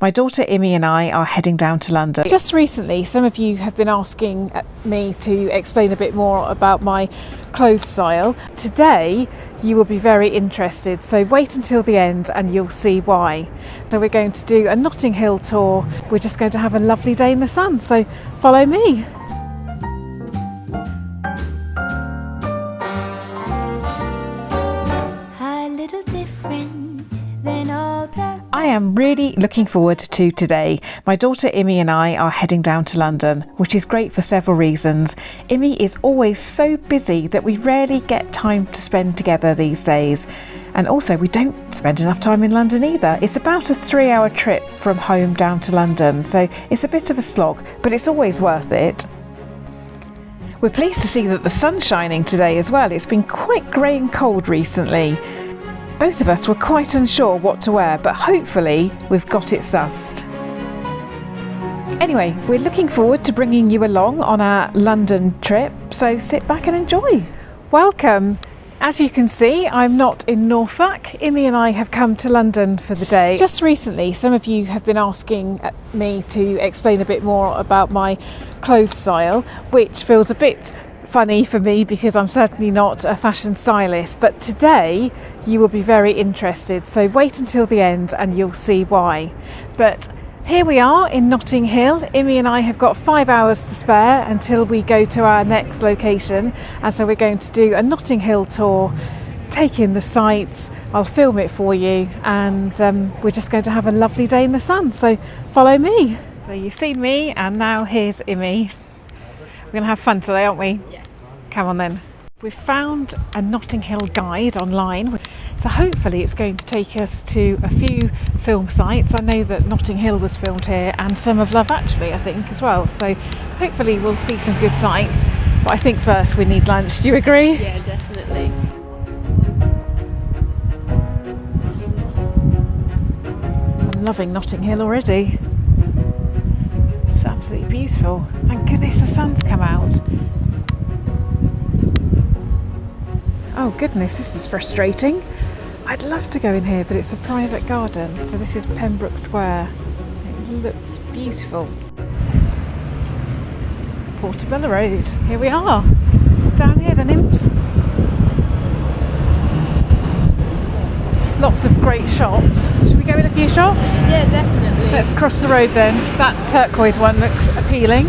My daughter Immie and I are heading down to London. Just recently, some of you have been asking me to explain a bit more about my clothes style. Today, you will be very interested, so wait until the end and you'll see why. So we're going to do a Notting Hill tour. We're just going to have a lovely day in the sun, so follow me. I am really looking forward to today. My daughter Immie and I are heading down to London, which is great for several reasons. Immie is always so busy that we rarely get time to spend together these days. And also we don't spend enough time in London either. It's about a 3-hour trip from home down to London, so it's a bit of a slog, but it's always worth it. We're pleased to see that the sun's shining today as well. It's been quite grey and cold recently. Both of us were quite unsure what to wear, but hopefully we've got it sussed. Anyway, we're looking forward to bringing you along on our London trip, so sit back and enjoy. Welcome. As you can see, I'm not in Norfolk. Immie and I have come to London for the day. Just recently, some of you have been asking me to explain a bit more about my clothes style, which feels a bit funny for me because I'm certainly not a fashion stylist, but today you will be very interested, so wait until the end and you'll see why. But here we are in Notting Hill. Immie and I have got 5 hours to spare until we go to our next location, and so we're going to do a Notting Hill tour, take in the sights. I'll film it for you, and we're just going to have a lovely day in the sun, so follow me. So you've seen me, and now here's Immie. We're going to have fun today, aren't we? Yes. Come on then. We've found a Notting Hill guide online, so hopefully it's going to take us to a few film sites. I know that Notting Hill was filmed here and some of Love Actually, I think, as well, so hopefully we'll see some good sights, but I think first we need lunch. Do you agree? Yeah, definitely. I'm loving Notting Hill already. It's absolutely beautiful. Thank goodness the sun's come out. Oh goodness, this is frustrating. I'd love to go in here, but it's a private garden. So this is Pembroke Square. It looks beautiful. Portobello Road. Here we are. Down here, the nymphs. Lots of great shops. Should we go in a few shops? Yeah, definitely. Let's cross the road then. That turquoise one looks appealing.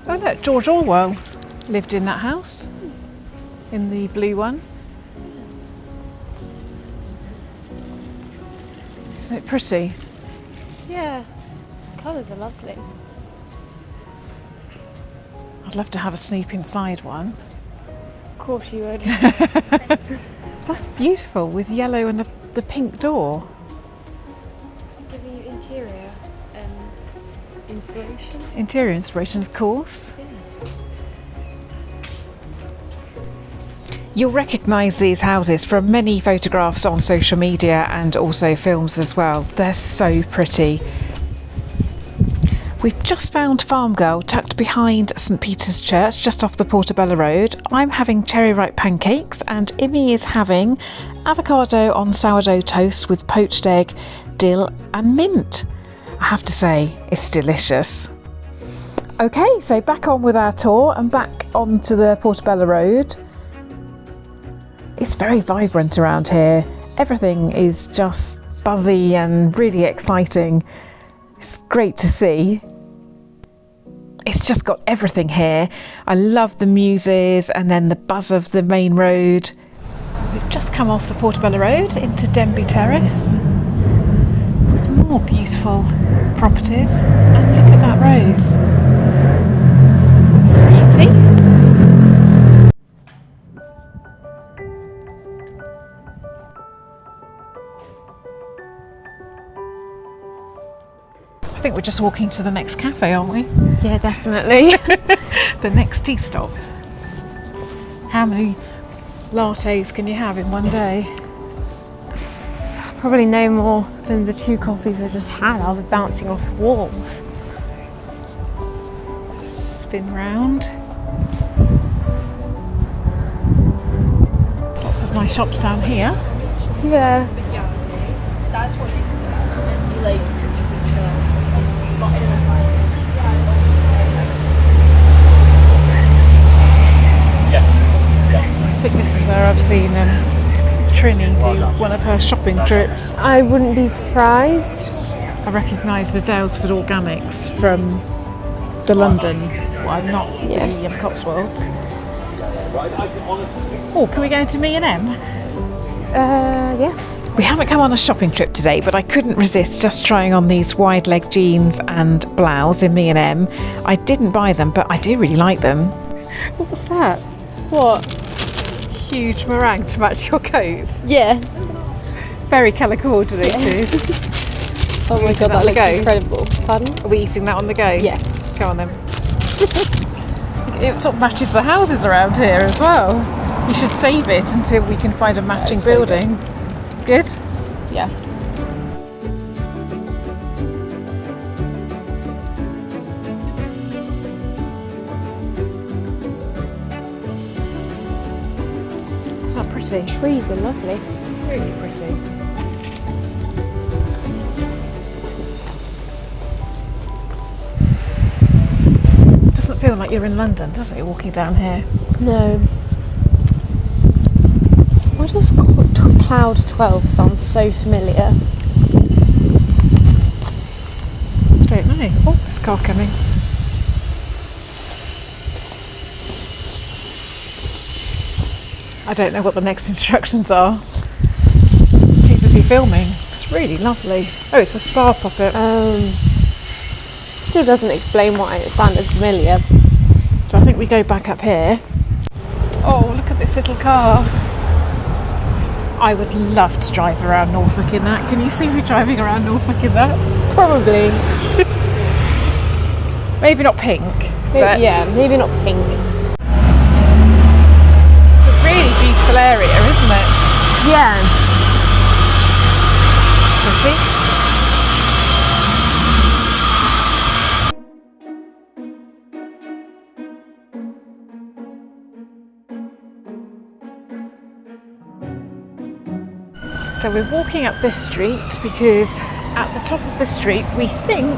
Oh look, George Orwell lived in that house, in the blue one. Isn't it pretty? Yeah, colours are lovely. I'd love to have a snoop inside one. Of course you would. That's beautiful, with yellow and the pink door. It's giving you interior inspiration. Interior inspiration, of course. Yeah. You'll recognise these houses from many photographs on social media and also films as well. They're so pretty. We've just found Farm Girl tucked behind St Peter's Church, just off the Portobello Road. I'm having cherry ripe pancakes and Immie is having avocado on sourdough toast with poached egg, dill and mint. I have to say, it's delicious. Okay, so back on with our tour and back onto the Portobello Road. It's very vibrant around here. Everything is just buzzy and really exciting. It's great to see. It's just got everything here. I love the muses and then the buzz of the main road. We've just come off the Portobello Road into Denby Terrace with more beautiful properties. And look at that rose. It's a beauty. I think we're just walking to the next cafe, aren't we? Yeah, definitely. The next tea stop. How many lattes can you have in one day? Probably no more than the 2 coffees I just had. I'll be bouncing off walls. spin round. There's lots of nice shops down here. Yeah. I think this is where I've seen Trini do one of her shopping trips. I wouldn't be surprised. I recognise the Dalesford Organics from the London one, not the Cotswolds. Oh, can we go to Immie and I? Yeah. We haven't come on a shopping trip today, but I couldn't resist just trying on these wide leg jeans and blouse in Immie and I. I didn't buy them, but I do really like them. What's that? What? Huge meringue to match your coats. Yeah. Very colour coordinated. Oh my god, that looks incredible. Pardon? Are we eating that on the go? Yes. Go on then. It sort of matches the houses around here as well. We should save it until we can find a matching building. Good? Yeah. It's not pretty. Trees are lovely. Really pretty. Doesn't feel like you're in London, does it, walking down here? No. Why does Cloud 12 sound so familiar? I don't know. Oh, there's a car coming. I don't know what the next instructions are. Too busy filming. It's really lovely. Oh, it's a spa puppet. Still doesn't explain why it sounded familiar. So I think we go back up here. Oh, look at this little car. I would love to drive around Norfolk in that. Can you see me driving around Norfolk in that? Probably. Maybe not pink. But Yeah, maybe not pink. it's a really beautiful area, isn't it? Yeah. Pretty. So we're walking up this street because at the top of the street we think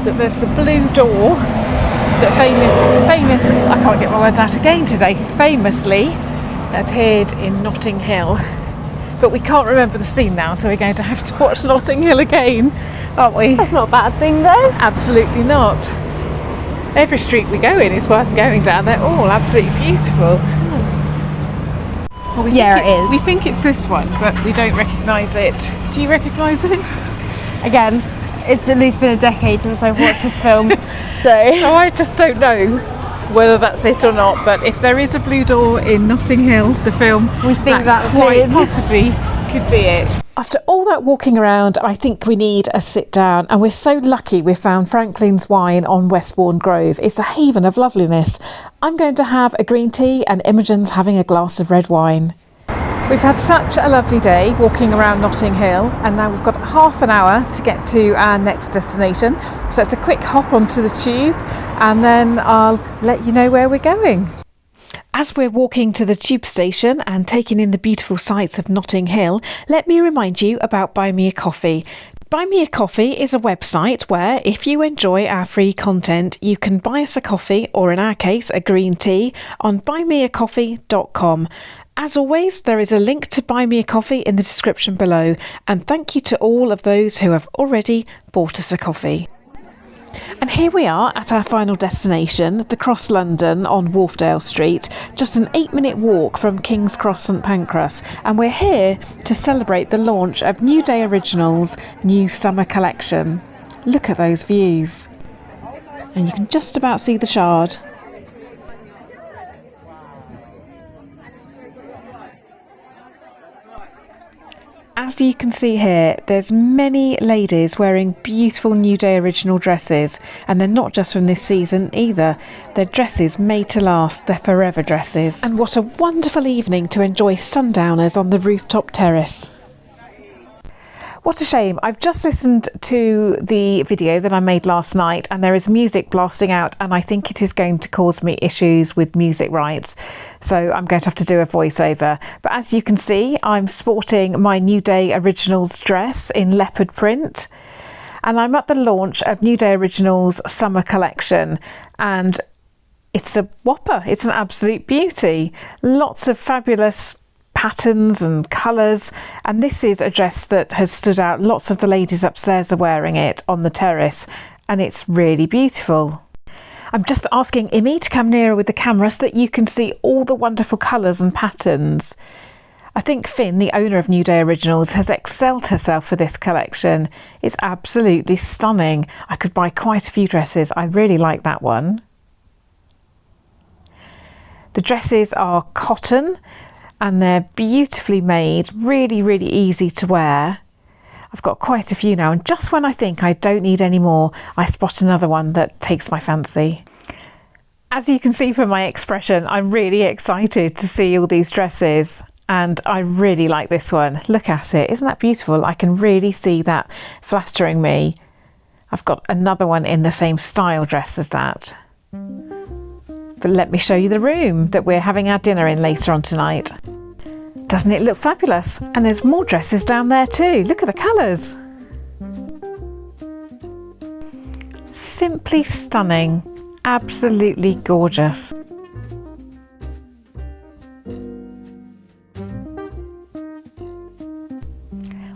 that there's the blue door that famous I can't get my words out again today, famously appeared in Notting Hill. But we can't remember the scene now, so we're going to have to watch Notting Hill again, aren't we? That's not a bad thing though. Absolutely not. Every street we go in is worth going down. They're all absolutely beautiful. Well, It is. We think it's this one, but we don't recognise it. Do you recognise it? Again, it's at least been a decade since I've watched this film, so I just don't know whether that's it or not. But if there is a blue door in Notting Hill, the film, we think that's quite it. possibly could be it. After all that walking around, I think we need a sit down, and we're so lucky we found Franklin's Wine on Westbourne Grove. It's a haven of loveliness. I'm going to have a green tea and Imogen's having a glass of red wine. We've had such a lovely day walking around Notting Hill, and now we've got half an hour to get to our next destination. So it's a quick hop onto the tube and then I'll let you know where we're going. As we're walking to the tube station and taking in the beautiful sights of Notting Hill, let me remind you about Buy Me a Coffee. Buy Me a Coffee is a website where, if you enjoy our free content, you can buy us a coffee, or in our case, a green tea, on buymeacoffee.com. As always, there is a link to Buy Me a Coffee in the description below, and thank you to all of those who have already bought us a coffee. And here we are at our final destination, the Cross London on Wharfdale Street, just an 8-minute walk from King's Cross St Pancras, and we're here to celebrate the launch of New Day Originals' new summer collection. Look at those views. And you can just about see the Shard. As you can see here, there's many ladies wearing beautiful New Day Original dresses, and they're not just from this season either. They're dresses made to last, they're forever dresses. And what a wonderful evening to enjoy sundowners on the rooftop terrace. What a shame. I've just listened to the video that I made last night and there is music blasting out and I think it is going to cause me issues with music rights. So I'm going to have to do a voiceover. But as you can see, I'm sporting my New Day Originals dress in leopard print. And I'm at the launch of New Day Originals summer collection. And it's a whopper. It's an absolute beauty. Lots of fabulous patterns and colours, and this is a dress that has stood out. Lots of the ladies upstairs are wearing it on the terrace and it's really beautiful. I'm just asking Immie to come nearer with the camera so that you can see all the wonderful colours and patterns. I think Finn, the owner of New Day Originals, has excelled herself for this collection. It's absolutely stunning. I could buy quite a few dresses. I really like that one. The dresses are cotton and they're beautifully made, really, really easy to wear. I've got quite a few now, and just when I think I don't need any more, I spot another one that takes my fancy. As you can see from my expression, I'm really excited to see all these dresses, and I really like this one. Look at it, isn't that beautiful? I can really see that flattering me. I've got another one in the same style dress as that. But let me show you the room that we're having our dinner in later on tonight. Doesn't it look fabulous? And there's more dresses down there too. Look at the colours. Simply stunning. Absolutely gorgeous.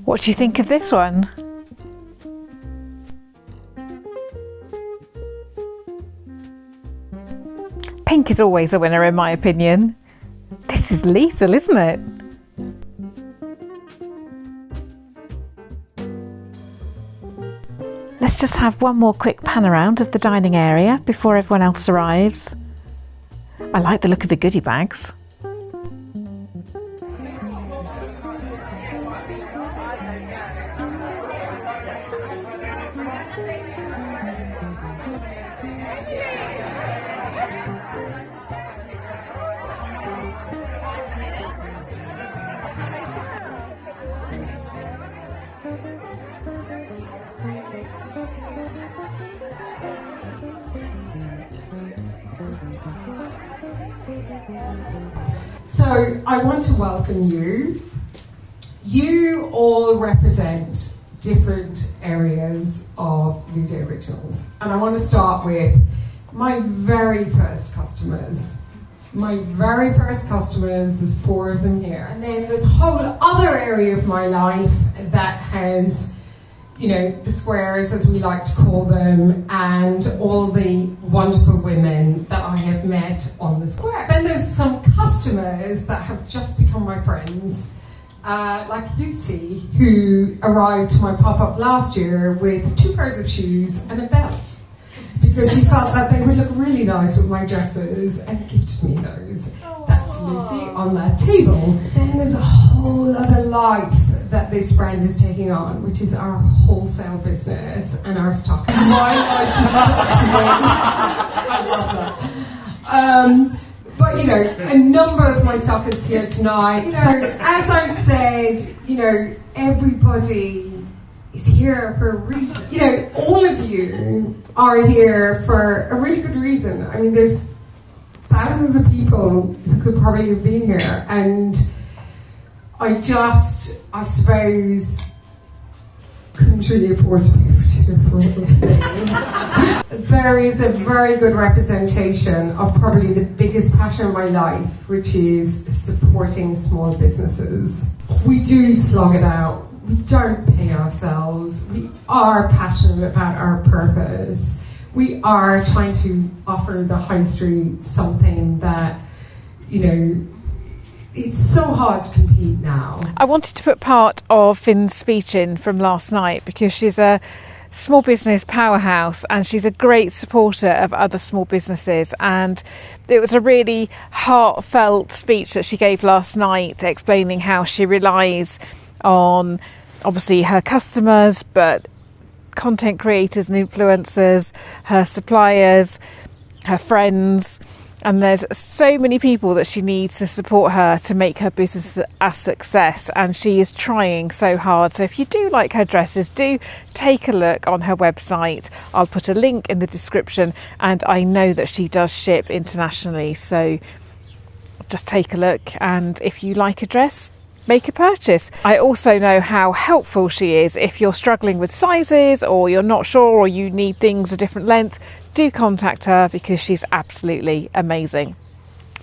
What do you think of this one? Pink is always a winner in my opinion. This is lethal, isn't it? Let's just have one more quick pan around of the dining area before everyone else arrives. I like the look of the goodie bags. So I want to welcome you. You all represent different areas of New Day Originals. And I want to start with my very first customers. My very first customers, there's 4 of them here. And then there's a whole other area of my life that has, you know, the squares, as we like to call them, and all the wonderful women that I have met on the square. Then there's some customers that have just become my friends, like Lucy, who arrived to my pop-up last year with 2 pairs of shoes and a belt, because she felt that they would look really nice with my dresses, and gifted me those. That's Lucy on that table. Then there's a whole other life that this brand is taking on, which is our wholesale business and our stock. I love that. But you know, a number of my stock is here tonight. So as I've said, you know, everybody is here for a reason. You know, all of you are here for a really good reason. I mean, there's thousands of people who could probably have been here, and I suppose, couldn't really afford to pay for it. There is a very good representation of probably the biggest passion of my life, which is supporting small businesses. We do slog it out. We don't pay ourselves. We are passionate about our purpose. We are trying to offer the high street something that, you know, it's so hard to compete now. I wanted to put part of Finn's speech in from last night because she's a small business powerhouse and she's a great supporter of other small businesses, and it was a really heartfelt speech that she gave last night, explaining how she relies on obviously her customers, but content creators and influencers, her suppliers, her friends, And there's so many people that she needs to support her to make her business a success, and she is trying so hard. So if you do like her dresses, do take a look on her website. I'll put a link in the description, and I know that she does ship internationally, so just take a look, and if you like a dress, make a purchase. I also know how helpful she is if you're struggling with sizes, or you're not sure, or you need things a different length. Do contact her because she's absolutely amazing.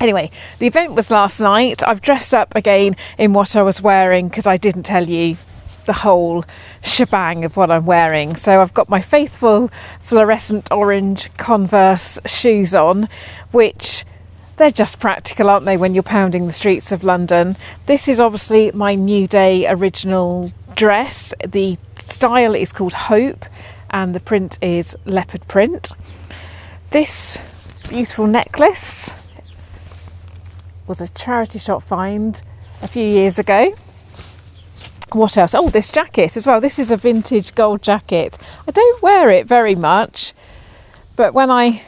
Anyway, the event was last night. I've dressed up again in what I was wearing because I didn't tell you the whole shebang of what I'm wearing. So I've got my faithful fluorescent orange Converse shoes on, which they're just practical, aren't they, when you're pounding the streets of London. This is obviously my New Day original dress. The style is called Hope and the print is leopard print. This beautiful necklace was a charity shop find a few years ago. What else? Oh, this jacket as well. This is a vintage gold jacket. I don't wear it very much, but when I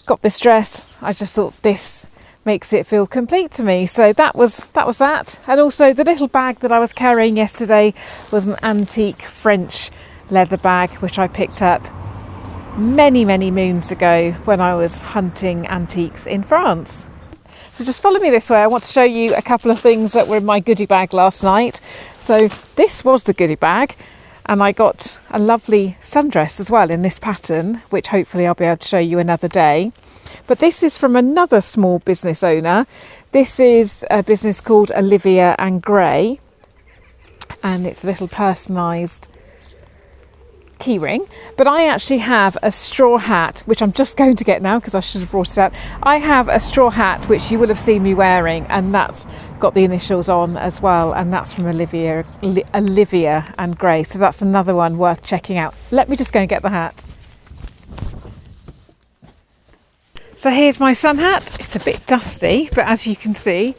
got this dress, I just thought this makes it feel complete to me. So that was that. And also the little bag that I was carrying yesterday was an antique French leather bag, which I picked up many moons ago when I was hunting antiques in France. So just follow me this way. I want to show you a couple of things that were in my goodie bag last night. So this was the goodie bag, and I got a lovely sundress as well in this pattern, which hopefully I'll be able to show you another day. But this is from another small business owner. This is a business called Olivia and Gray, and it's a little personalised keyring. But I actually have a straw hat, which I'm just going to get now because I should have brought it out. I have a straw hat which you will have seen me wearing, and that's got the initials on as well, and that's from Olivia and Gray. So that's another one worth checking out. Let me just go and get the hat. So here's my sun hat. It's a bit dusty, but as you can see,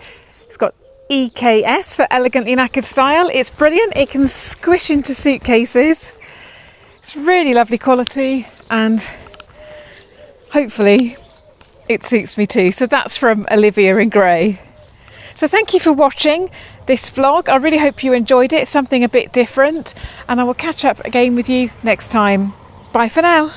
it's got EKS for elegantly knackered style. It's brilliant. It can squish into suitcases. It's really lovely quality, and hopefully it suits me too. So that's from Olivia and Gray. So thank you for watching this vlog. I really hope you enjoyed it. It's something a bit different, and I will catch up again with you next time. Bye for now.